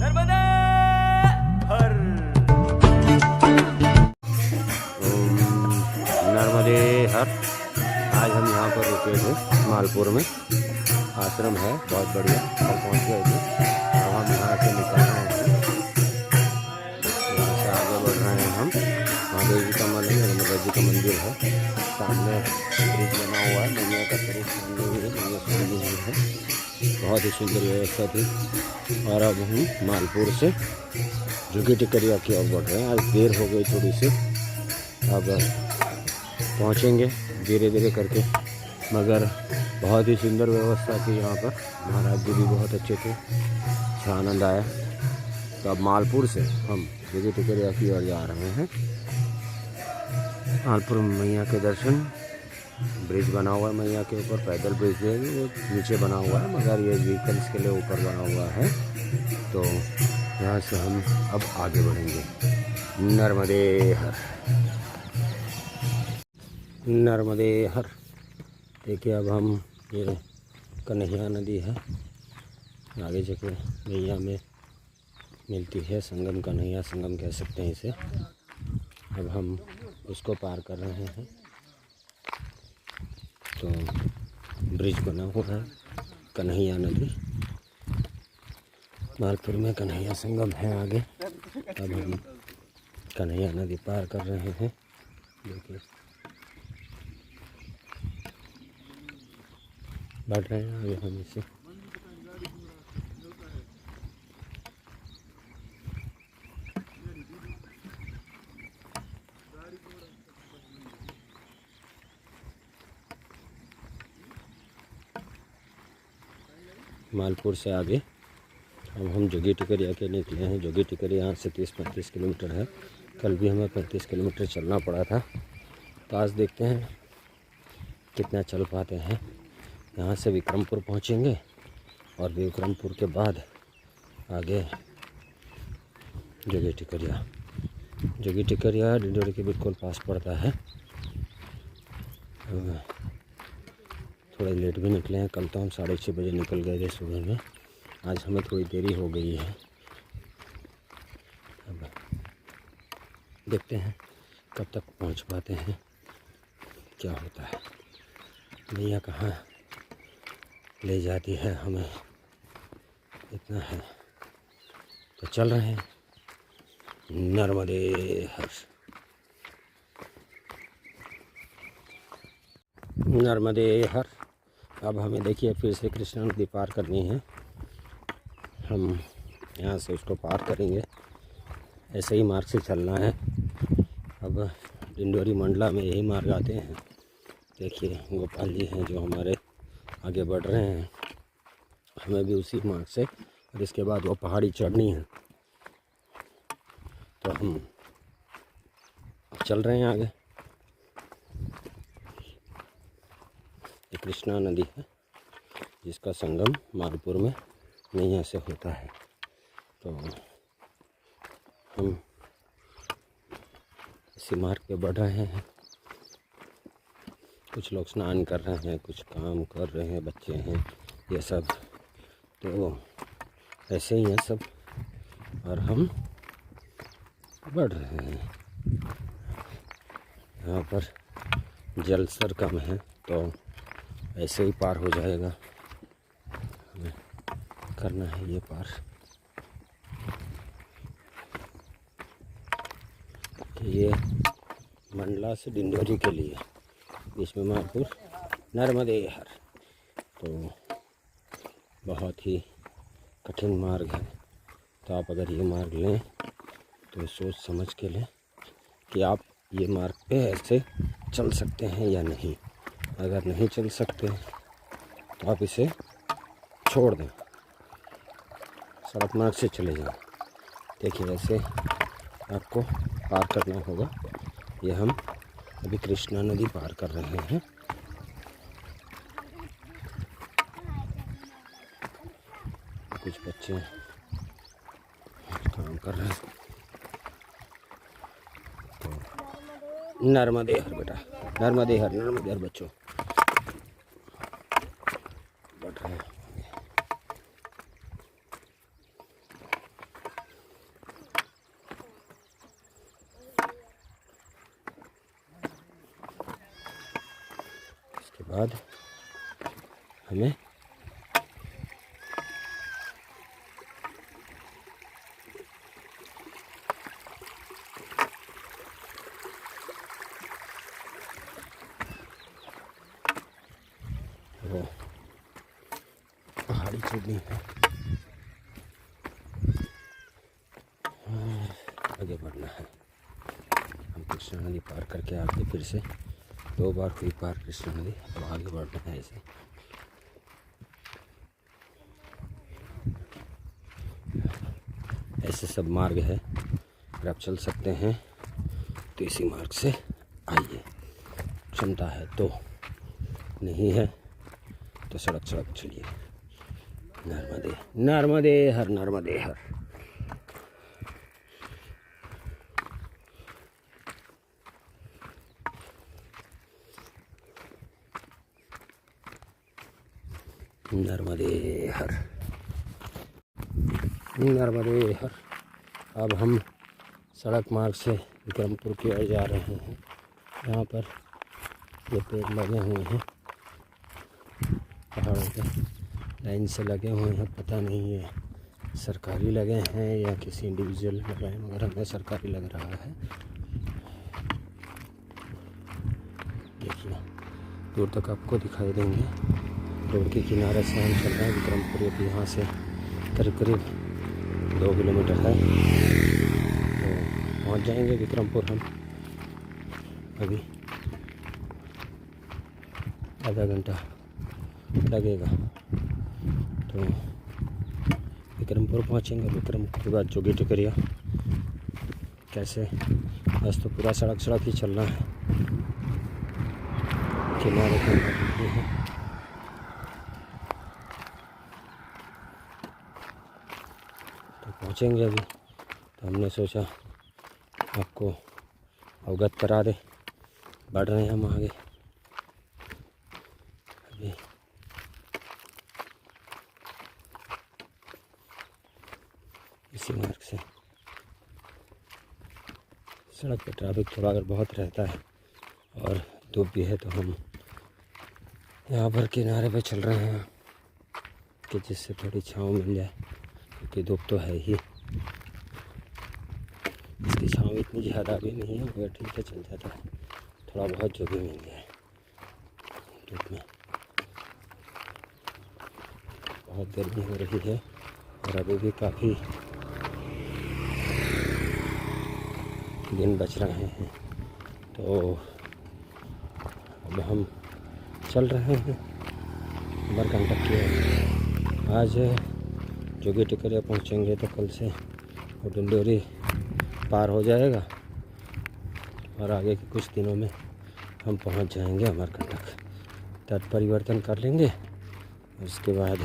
नर्मदे हर। नर्मदे हर। आज हम यहाँ पर रुके थे मालपुर में, आश्रम है बहुत बढ़िया, और पहुँच गए थे। अब हम यहाँ से निकल रहे हैं, यहाँ से आगे बढ़ रहे हैं हम। महादेव जी का मंदिर, नर्मदा जी का मंदिर है, सामने ब्रिज बना हुआ है, मैया का स्वरूप सामने भी है, मैया स्वरूप भी है, बहुत ही सुंदर व्यवस्था थी। और अब हम मालपुर से जोगी टिकरिया की ओर बढ़ रहे हैं। आज देर हो गई थोड़ी सी, अब पहुँचेंगे धीरे धीरे करके, मगर बहुत ही सुंदर व्यवस्था थी यहाँ पर। महाराज जी भी बहुत अच्छे थे, अच्छा आनंद आया। तो अब मालपुर से हम जोगी टिकरिया की ओर जा रहे हैं। मालपुर मैया के दर्शन, ब्रिज बना हुआ है मैया के ऊपर, पैदल ब्रिज है, वो नीचे बना हुआ है, मगर ये व्हीकल्स के लिए ऊपर बना हुआ है। तो यहाँ से हम अब आगे बढ़ेंगे। नर्मदे हर, नर्मदे हर। देखिए अब हम, ये कन्हैया नदी है, आगे जाके मैया में मिलती है, संगम, कन्हैया संगम कह सकते हैं इसे। अब हम उसको पार कर रहे हैं। तो ब्रिज बना हुआ है, कन्हैया नदी, मालपुर में कन्हैया संगम है आगे। अब हम कन्हैया नदी पार कर रहे हैं। देखिए बढ़ रहे हैं आगे हम इसे। मालपुर से आगे अब हम जोगी टिकरिया के निकले हैं। जोगी टिकरिया यहाँ से 30-35 किलोमीटर है। कल भी हमें 35 किलोमीटर चलना पड़ा था। तो आज देखते हैं कितना चल पाते हैं। यहाँ से विक्रमपुर पहुँचेंगे और विक्रमपुर के बाद आगे जोगी टिकरिया। जोगी टिकरिया डिंडोरी के बिल्कुल पास पड़ता है। थोड़ा लेट भी निकले हैं, कल तो हम 6:30 बजे निकल गए थे सुबह में, आज हमें थोड़ी देरी हो गई है। अब देखते हैं कब तक पहुंच पाते हैं, क्या होता है, मैया कहाँ ले जाती है हमें, इतना है। तो चल रहे हैं। नर्मदे हर, नर्मदे हर। अब हमें देखिए फिर से कृष्णा नदी पार करनी है। हम यहाँ से उसको पार करेंगे, ऐसे ही मार्ग से चलना है। अब डिंडोरी मंडला में यही मार्ग आते हैं। देखिए गोपाल जी हैं जो हमारे आगे बढ़ रहे हैं, हमें भी उसी मार्ग से, और इसके बाद वो पहाड़ी चढ़नी है। तो हम चल रहे हैं आगे। ये कृष्णा नदी है जिसका संगम मालपुर में मैया से होता है। तो हम इसी मार्ग पे बढ़ रहे हैं। कुछ लोग स्नान कर रहे हैं, कुछ काम कर रहे हैं, बच्चे हैं ये सब, तो ऐसे ही हैं सब, और हम बढ़ रहे हैं। यहाँ पर जल स्तर कम है तो ऐसे ही पार हो जाएगा, हमें करना है ये पार। ये मंडला से डिंडोरी के लिए, इसमें मालपुर, नर्मदे हर। तो बहुत ही कठिन मार्ग है। तो आप अगर ये मार्ग लें तो सोच समझ के लें कि आप ये मार्ग पे ऐसे चल सकते हैं या नहीं। अगर नहीं चल सकते तो आप इसे छोड़ दें, सड़क मार्ग से चले जाएं। देखिए ऐसे आपको पार करना होगा। ये हम अभी कृष्णा नदी पार कर रहे हैं। कुछ बच्चे काम कर रहे हैं। तो नर्मदे हर बेटा, नर्मदे हर, नर्मदे हर बच्चों, बढ़ रहे हैं। बाद हमें वो पहाड़ी चढ़नी है और आगे बढ़ना है। हम कृष्णा नदी पार करके आगे फिर से 2 बार हुई पार कृष्णा नदी, अब आगे बढ़ना है। ऐसे सब मार्ग है, अगर आप चल सकते हैं तो इसी मार्ग से आइए। क्षमता है तो, नहीं है तो सड़क चलिए। नर्मदे नर्मदे हर, नर्मदे हर। नर्मदे हर, नर्मदे हर। अब हम सड़क मार्ग से विक्रमपुर की ओर जा रहे हैं। यहाँ पर ये पेड़ लगे हुए हैं, पहाड़ों पे लाइन से लगे हुए हैं। पता नहीं ये सरकारी लगे हैं या किसी इंडिविजुअल लगे हैं, मगर हमें सरकारी लग रहा है। देखिए दूर तक आपको दिखाई देंगे। रोड के किनारे से हम चल रहे हैं विक्रमपुर। ये यहाँ से करीब 2 किलोमीटर है, तो पहुँच जाएंगे विक्रमपुर हम। अभी आधा घंटा लगेगा तो विक्रमपुर पहुँचेंगे। विक्रमपुर के बाद जोगी टिकरिया। कैसे, आज तो पूरा सड़क ही चलना है, किनारे है। तो पहुँचेंगे अभी, तो हमने सोचा आपको अवगत करा दे। बढ़ रहे हैं हम आगे अभी। इसी मार्ग से सड़क पर ट्रैफिक थोड़ा अगर बहुत रहता है और धूप भी है, तो हम यहाँ पर किनारे पे चल रहे हैं कि जिससे थोड़ी छाँव मिल जाए, क्योंकि धूप तो है ही। इसकी छाँव इतनी ज़्यादा भी नहीं है, मगर ठीक है, चल जाता है। थोड़ा बहुत जो भी मिल जाए धूप में। बहुत गर्मी हो रही है और अभी भी काफ़ी दिन बच रहे हैं, तो अब हम चल रहे हैं अमरकंटक की ओर। आज जोगी टिकरिया पहुँचेंगे तो कल से वो डिंडोरी पार हो जाएगा और आगे के कुछ दिनों में हम पहुँच जाएंगे अमरकंटक। तट परिवर्तन कर लेंगे, उसके बाद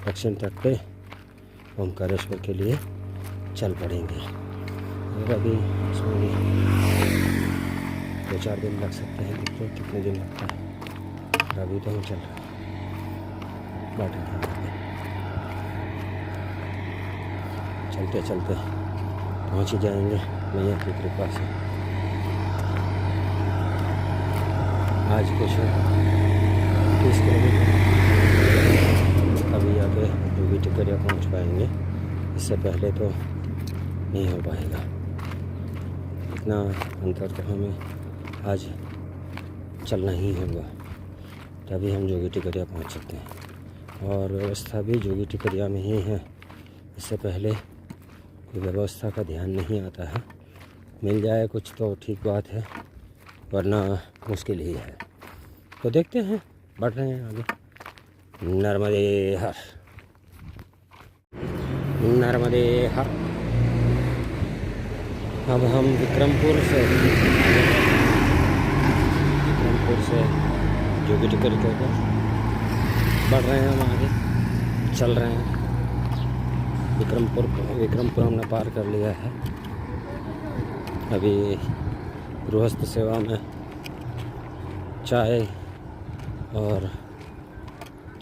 दक्षिण तट पे ओमकारेश्वर के लिए चल पड़ेंगे। और अभी इसमें 2-4 दिन लग सकते हैं, देखते हैं कितने दिन लगता है। और अभी तो हम चल रहे हैं, बैठे हैं। चलते चलते पहुँच ही जाएंगे मैया की कृपा से। आज कुछ 30 किलोमीटर अभी आगे जोगी टिकरिया पहुँच पाएंगे। इससे पहले तो नहीं हो पाएगा। इतना अंतर तो हमें आज चलना ही होगा, तभी हम जोगी टिकरिया पहुँच सकते हैं। और व्यवस्था भी जोगी टिकरिया में ही है। इससे पहले कोई व्यवस्था का ध्यान नहीं आता है। मिल जाए कुछ तो ठीक बात है, वरना मुश्किल ही है। तो देखते हैं, बढ़ रहे हैं आगे। नर्मदे हर, नर्मदे हर। अब हम विक्रमपुर से जोगी टिकरिया के ऊपर बढ़ रहे हैं हम आगे, चल रहे हैं। विक्रमपुर हमने पार कर लिया है। अभी गृहस्थ सेवा में चाय और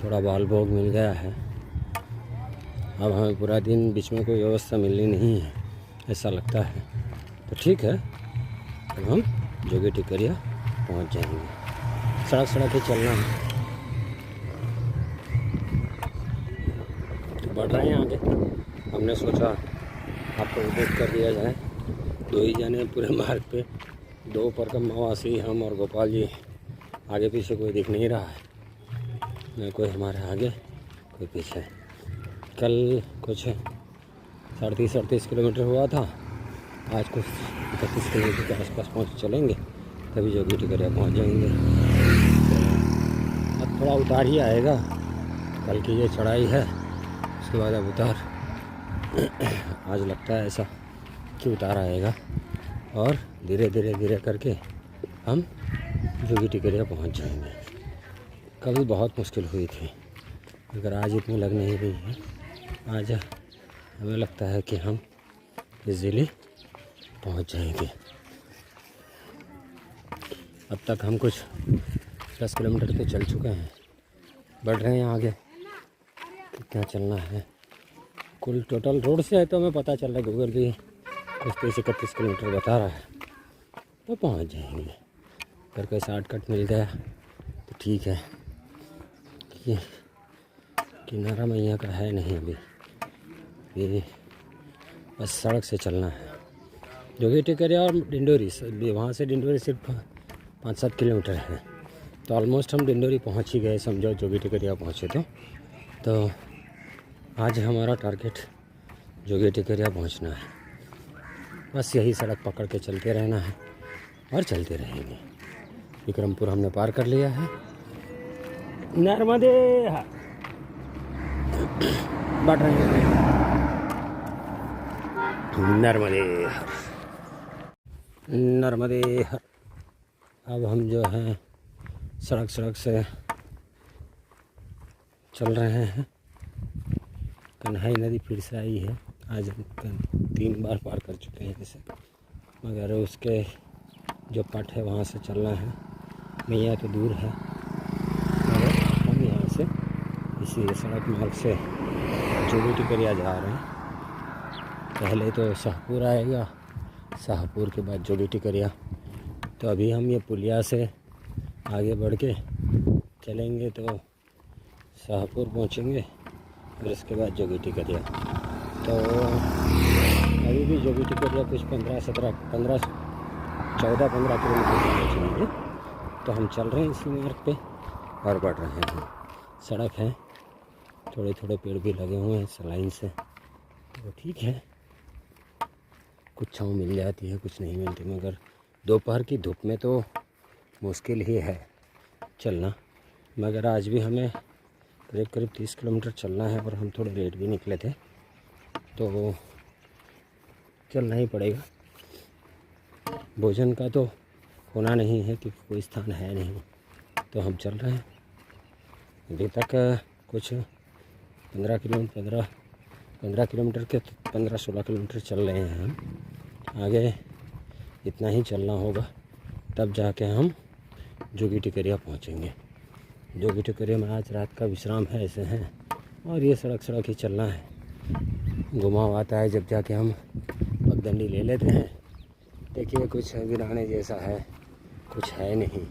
थोड़ा बाल भोग मिल गया है। अब हमें पूरा दिन बीच में कोई व्यवस्था मिलनी नहीं है, ऐसा लगता है। तो ठीक है, अब हम जोगी टिकरिया पहुंच जाएंगे। सड़क ही चलना है। तो बढ़ रहे हैं आगे। हमने सोचा आपको उपदेश कर दिया जाए। 2 ही जने पूरे मार्ग पे, 2 परकम मवासी, हम और गोपाल जी। आगे पीछे कोई दिख नहीं रहा है, न कोई हमारे आगे कोई पीछे। कल कुछ 37-38 किलोमीटर हुआ था, आज कुछ 31 किलोमीटर के आसपास पहुँच चलेंगे, तभी जोगी टिकरिया पहुँच जाएंगे। अब थोड़ा उतार ही आएगा, कल की ये चढ़ाई है, उसके बाद अब उतार। आज लगता है ऐसा कि उतार आएगा और धीरे धीरे करके हम जोगी टिकरिया पहुँच जाएंगे। कभी बहुत मुश्किल हुई थी, मगर आज इतनी लग नहीं रही है। आज हमें लगता है कि हम इजीली पहुंच जाएंगे। अब तक हम कुछ 10 किलोमीटर तो चल चुके हैं, बढ़ रहे हैं आगे। कितना चलना है कुल टोटल रोड से है तो हमें पता चल रहा है, गूगल भी कुछ 30-31 किलोमीटर बता रहा है, तो पहुंच जाएंगे। अगर कोई शॉर्टकट मिल गया तो ठीक है, कि किनारा मैया का है नहीं अभी, ये बस सड़क से चलना है। जोगी टिकरिया और डिंडोरी, वहाँ से डिंडोरी सिर्फ 5-7 किलोमीटर है, तो ऑलमोस्ट हम डिंडोरी पहुँच ही गए समझो, जोगी टिकरिया पहुँचे। तो आज हमारा टारगेट जोगी टिकरिया पहुँचना है। बस यही सड़क पकड़ के चलते रहना है और चलते रहेंगे। विक्रमपुर हमने पार कर लिया है। नर्मदे बढ़ रहे हैं, नर्मदे हर। अब हम जो है सड़क से चल रहे हैं। कन्हाई नदी फिर से आई है, आज हम 3 बार पार कर चुके हैं इसे, मगर उसके जो पट है वहाँ से चलना है। मैया तो दूर है, मगर हम यहाँ से इसी सड़क मार्ग से जोगी टिकरिया जा रहे हैं। पहले तो शाहपुर आएगा, शाहपुर के बाद जोगी टिकरिया। तो अभी हम ये पुलिया से आगे बढ़ के चलेंगे तो शाहपुर पहुँचेंगे, फिर उसके बाद जोगी टिकरिया। तो अभी भी जोगी टिकरिया कुछ 14-15 किलोमीटर पहुँचेंगे। तो हम चल रहे हैं इसी मार्ग पे और बढ़ रहे हैं। सड़क है, थोड़े पेड़ भी लगे हुए हैं सलाइन से, तो ठीक है, कुछ छाँव मिल जाती है, कुछ नहीं मिलती। मगर दोपहर की धूप में तो मुश्किल ही है चलना। मगर आज भी हमें करीब 30 किलोमीटर चलना है और हम थोड़े लेट भी निकले थे, तो चलना ही पड़ेगा। भोजन का तो होना नहीं है क्योंकि कोई स्थान है नहीं, तो हम चल रहे हैं। अभी तक कुछ 15 किलोमीटर के 15-16 किलोमीटर चल रहे हैं हम। आगे इतना ही चलना होगा, तब जाके हम जोगी टिकरिया पहुँचेंगे। जोगी टिकरिया में आज रात का विश्राम है, ऐसे हैं। और ये सड़क ही चलना है। घुमाव आता है जब जाके हम पगडंडी ले लेते हैं। देखिए कुछ वीराने जैसा है, कुछ है नहीं,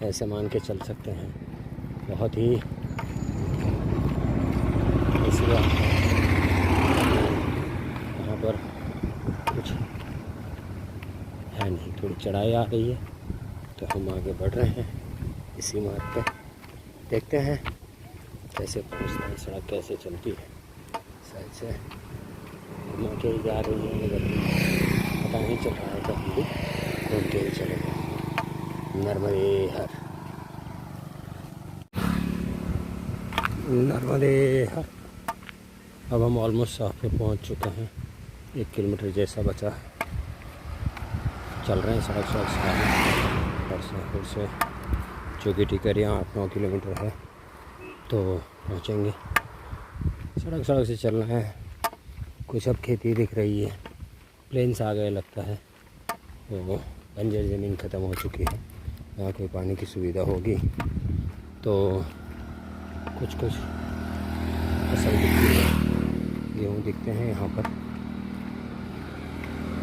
ऐसे मान के चल सकते हैं। बहुत ही इसलिए यहाँ पर कुछ है नहीं, थोड़ी चढ़ाई आ गई है, तो हम आगे बढ़ रहे हैं इसी मार्ग पे। देखते हैं कैसे पहुँचते हैं, सड़क कैसे चलती है। साइड से घुमा के ही जा रही है, मगर पता नहीं चल रहा है, तो हम भी घूम के ही चलेंगे। नर्मदे हर, नर्मदे हर। अब हम ऑलमोस्ट साफ पे पहुँच चुके हैं। 1 किलोमीटर जैसा बचा है, चल रहे हैं सड़क से शाहपुर से जोगी टिकरिया 8-9 किलोमीटर है, तो पहुँचेंगे। सड़क से चलना है। कुछ अब खेती दिख रही है, प्लेन्स आ गए लगता है, वो बंजर ज़मीन ख़त्म हो चुकी है। यहाँ कोई पानी की सुविधा होगी तो कुछ फसल दिखती है, गेहूँ दिखते हैं यहाँ पर।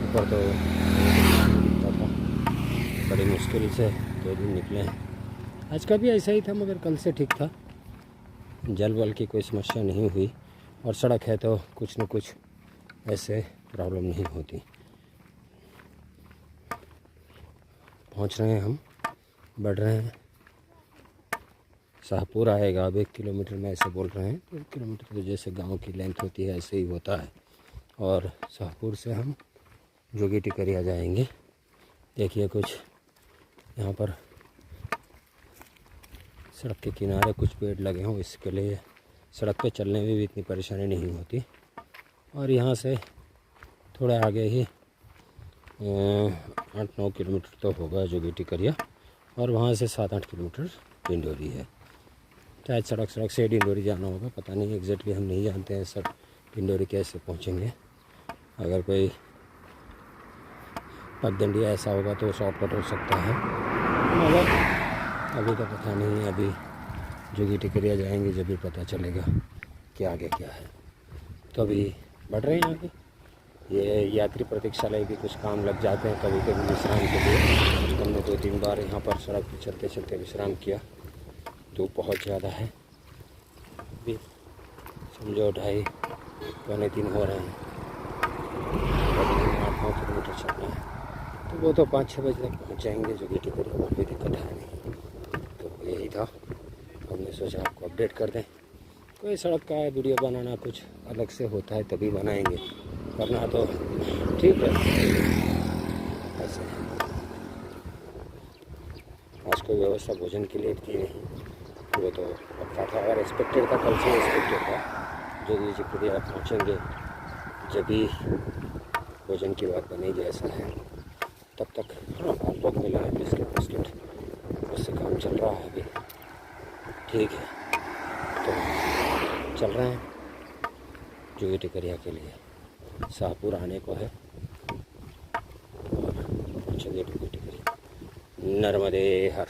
ऊपर तो दिखता था, बड़ी मुश्किल से 2 दिन निकले हैं, आज का भी ऐसा ही था, मगर कल से ठीक था, जल वल की कोई समस्या नहीं हुई। और सड़क है तो कुछ न कुछ ऐसे प्रॉब्लम नहीं होती। पहुंच रहे हैं हम, बढ़ रहे हैं। शाहपुर आएगा अब 1 किलोमीटर में, ऐसे बोल रहे हैं। तो 1 किलोमीटर तो जैसे गांव की लेंथ होती है ऐसे ही होता है। और शाहपुर से हम जोगी टिकरिया जाएंगे। देखिए कुछ यहाँ पर सड़क के किनारे कुछ पेड़ लगे हों, इसके लिए सड़क पे चलने में भी इतनी परेशानी नहीं होती। और यहाँ से थोड़ा आगे ही 8-9 किलोमीटर तो होगा जोगी टिकरिया, और वहाँ से 7-8 किलोमीटर डिंडोरी है। शायद सड़क से डिंडोरी जाना होगा, पता नहीं एग्जैक्टली, हम नहीं जानते हैं सर डिंडोरी कैसे पहुँचेंगे। अगर कोई पगडंडी ऐसा होगा तो शॉर्टकट हो सकता है, मगर अभी तो पता नहीं है। अभी जोगी टिकरिया जाएंगे जब भी पता चलेगा कि आगे क्या है। तो अभी बढ़ रहे हैं आगे। ये यात्री प्रतीक्षालय भी कुछ काम लग जाते हैं कभी कभी विश्राम के लिए। हमने 2-3 बार यहाँ पर सड़क पर चलते चलते विश्राम किया। धूप बहुत ज़्यादा है, अभी समझो 2:30-3 हो रहे हैं। 8-9 किलोमीटर चलना है, तो वो तो 5-6 बजे तक पहुँच जाएंगे जोगी टिकरिया, वो कोई दिक्कत है नहीं। तो यही था, हमने सोचा आपको अपडेट कर दें। कोई सड़क का वीडियो बनाना कुछ अलग से होता है तभी बनाएंगे, वरना तो ठीक है ऐसे। आज कोई व्यवस्था भोजन के लिए थी नहीं, वो तो पक्का था। अगर एक्सपेक्टेड था, कल से एक्सपेक्टेड था। जोगी टिकरिया पहुँचेंगे जब भी भोजन की बात बनेगी, ऐसा है। तब तक हाँ बहुत मिला है, बिस्किट, उससे काम चल रहा है अभी, ठीक है। तो चल रहे हैं जोगी टिकरिया के लिए। शाहपुर आने को है और जोगी टिकरिया। नर्मदे हर।